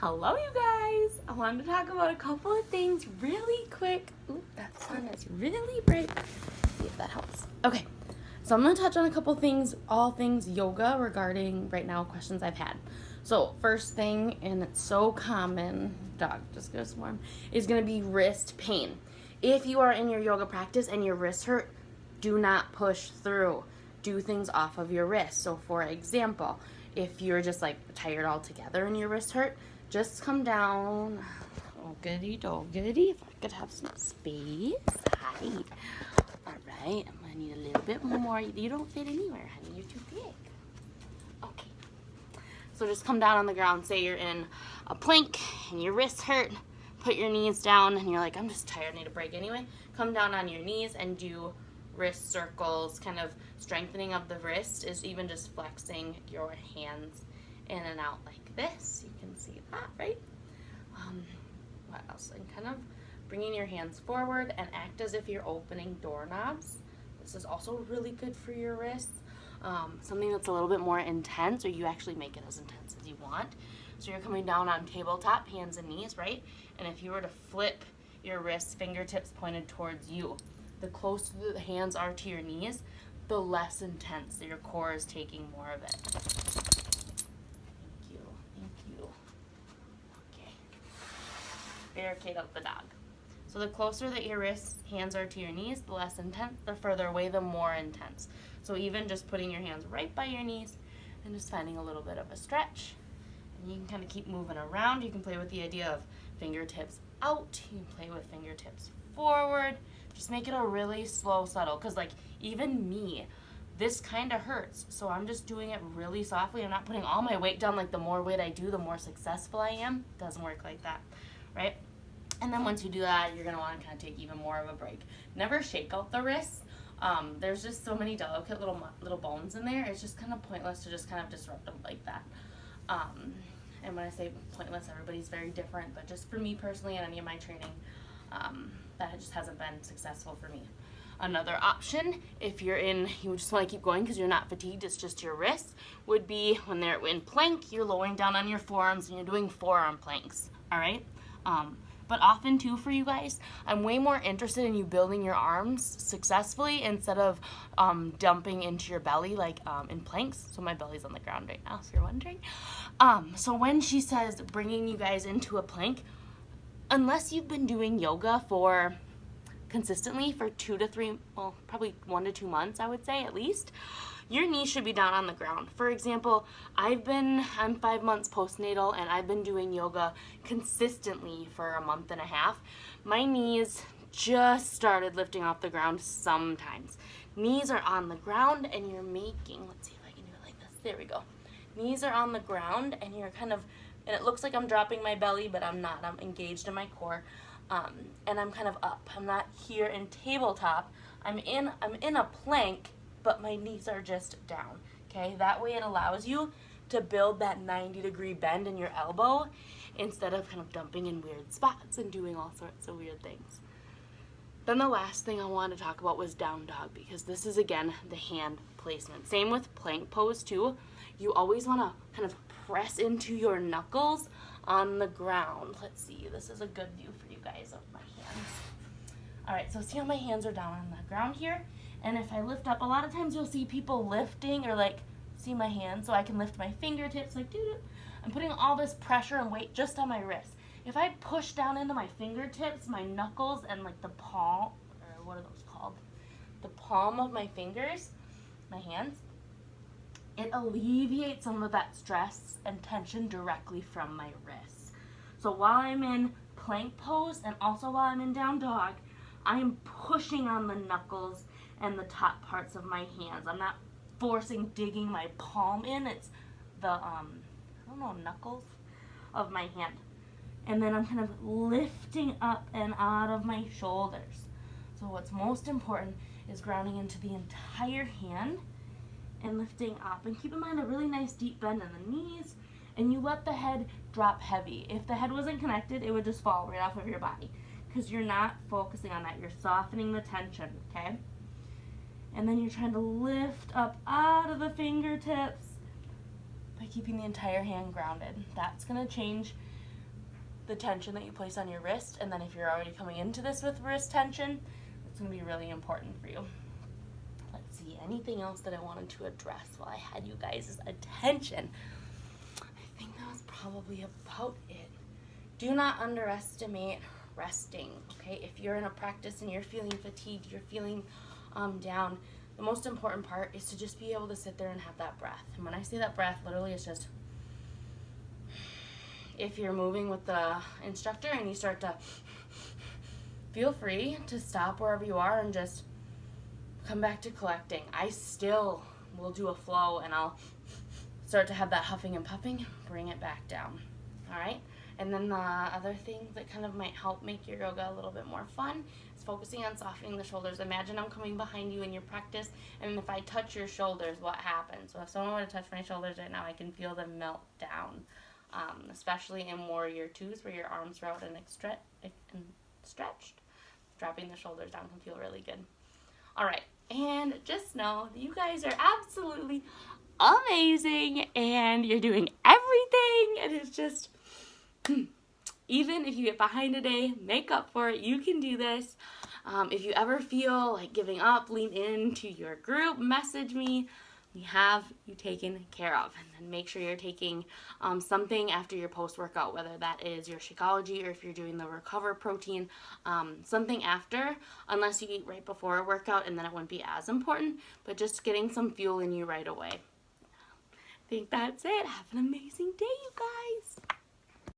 Hello, you guys. I wanted to talk about a couple of things really quick. Ooh, that sun is really bright. See if that helps. Okay, so I'm going to touch on a couple things, all things yoga regarding right now questions I've had. So first thing, and it's so common, dog just goes warm, is going to be wrist pain. If you are in your yoga practice and your wrists hurt, do not push through. Do things off of your wrist. So for example, if you're just like tired altogether and your wrist hurt, just come down. Oh, goody, goody. If I could have some space. Hi. All right, I'm gonna need a little bit more. You don't fit anywhere, honey. You're too big. Okay. So just come down on the ground. Say you're in a plank and your wrists hurt. Put your knees down and you're like, I'm just tired, I need a break anyway. Come down on your knees and do wrist circles, kind of strengthening of the wrist is even just flexing your hands in and out like this. You can see that, right? What else? And kind of bringing your hands forward and act as if you're opening doorknobs. This is also really good for your wrists. Something that's a little bit more intense, or you actually make it as intense as you want. So you're coming down on tabletop, hands and knees, right? And if you were to flip your wrists, fingertips pointed towards you, the closer the hands are to your knees, the less intense that your core is taking more of it. Thank you. Okay. Barricade out the dog. So the closer that your wrists, hands are to your knees, the less intense. The further away, the more intense. So even just putting your hands right by your knees and just finding a little bit of a stretch. And you can kind of keep moving around. You can play with the idea of fingertips out. You can play with fingertips forward. Just make it a really slow, subtle, because like even me, this kind of hurts. So I'm just doing it really softly. I'm not putting all my weight down. Like the more weight I do, the more successful I am. It doesn't work like that, right? And then once you do that, you're going to want to kind of take even more of a break. Never shake out the wrists. There's just so many delicate little bones in there. It's just kind of pointless to just kind of disrupt them like that. And when I say pointless, everybody's very different. But just for me personally and any of my training, that just hasn't been successful for me. Another option, if you just want to keep going because you're not fatigued, it's just your wrists, would be when they're in plank, you're lowering down on your forearms and you're doing forearm planks, all right? But often too for you guys, I'm way more interested in you building your arms successfully instead of dumping into your belly like in planks. So my belly's on the ground right now, if you're wondering. So when she says bringing you guys into a plank, unless you've been doing yoga for consistently for 2 to 3, well, probably 1 to 2 months, I would say at least, your knees should be down on the ground. For example, I'm 5 months postnatal and I've been doing yoga consistently for a month and a half. My knees just started lifting off the ground sometimes. Knees are on the ground and you're making, let's see if I can do it like this. There we go. Knees are on the ground and you're kind of, and it looks like I'm dropping my belly, but I'm not. I'm engaged in my core. And I'm kind of up. I'm not here in tabletop. I'm in a plank, but my knees are just down. Okay, that way it allows you to build that 90-degree bend in your elbow instead of kind of dumping in weird spots and doing all sorts of weird things. Then the last thing I wanted to talk about was down dog, because this is again the hand placement. Same with plank pose too. You always want to kind of press into your knuckles on the ground. Let's see, this is a good view for you guys of my hands. All right, so see how my hands are down on the ground here? And if I lift up, a lot of times you'll see people lifting or like, see my hands, so I can lift my fingertips like doo-doo. I'm putting all this pressure and weight just on my wrist. If I push down into my fingertips, my knuckles, and like the palm, or what are those called? The palm of my fingers, my hands, it alleviates some of that stress and tension directly from my wrists. So while I'm in plank pose and also while I'm in down dog, I'm pushing on the knuckles and the top parts of my hands. I'm not digging my palm in. It's the, knuckles of my hand. And then I'm kind of lifting up and out of my shoulders. So what's most important is grounding into the entire hand and lifting up. And keep in mind a really nice deep bend in the knees, and you let the head drop heavy. If the head wasn't connected, it would just fall right off of your body because you're not focusing on that. You're softening the tension, okay? And then you're trying to lift up out of the fingertips by keeping the entire hand grounded. That's going to change the tension that you place on your wrist. And then if you're already coming into this with wrist tension, it's going to be really important for you. Let's see, anything else that I wanted to address while I had you guys' attention? I think that was probably about it. Do not underestimate resting, okay? If you're in a practice and you're feeling fatigued, you're feeling down, the most important part is to just be able to sit there and have that breath. And when I say that breath, literally it's just, if you're moving with the instructor and you start to, feel free to stop wherever you are and just come back to collecting. I still will do a flow and I'll start to have that huffing and puffing, bring it back down, all right? And then the other thing that kind of might help make your yoga a little bit more fun is focusing on softening the shoulders. Imagine I'm coming behind you in your practice, and if I touch your shoulders, what happens? So if someone were to touch my shoulders right now, I can feel them melt down, especially in Warrior Twos where your arms are out and stretched. Dropping the shoulders down can feel really good. All right, and just know that you guys are absolutely amazing, and you're doing everything, and it's just... even if you get behind a day, make up for it. You can do this. If you ever feel like giving up, lean into your group, message me. We have you taken care of. And then make sure you're taking something after your post-workout, whether that is your Shakeology or if you're doing the Recover protein, something after, unless you eat right before a workout, and then it wouldn't be as important, but just getting some fuel in you right away. I think that's it. Have an amazing day, you guys.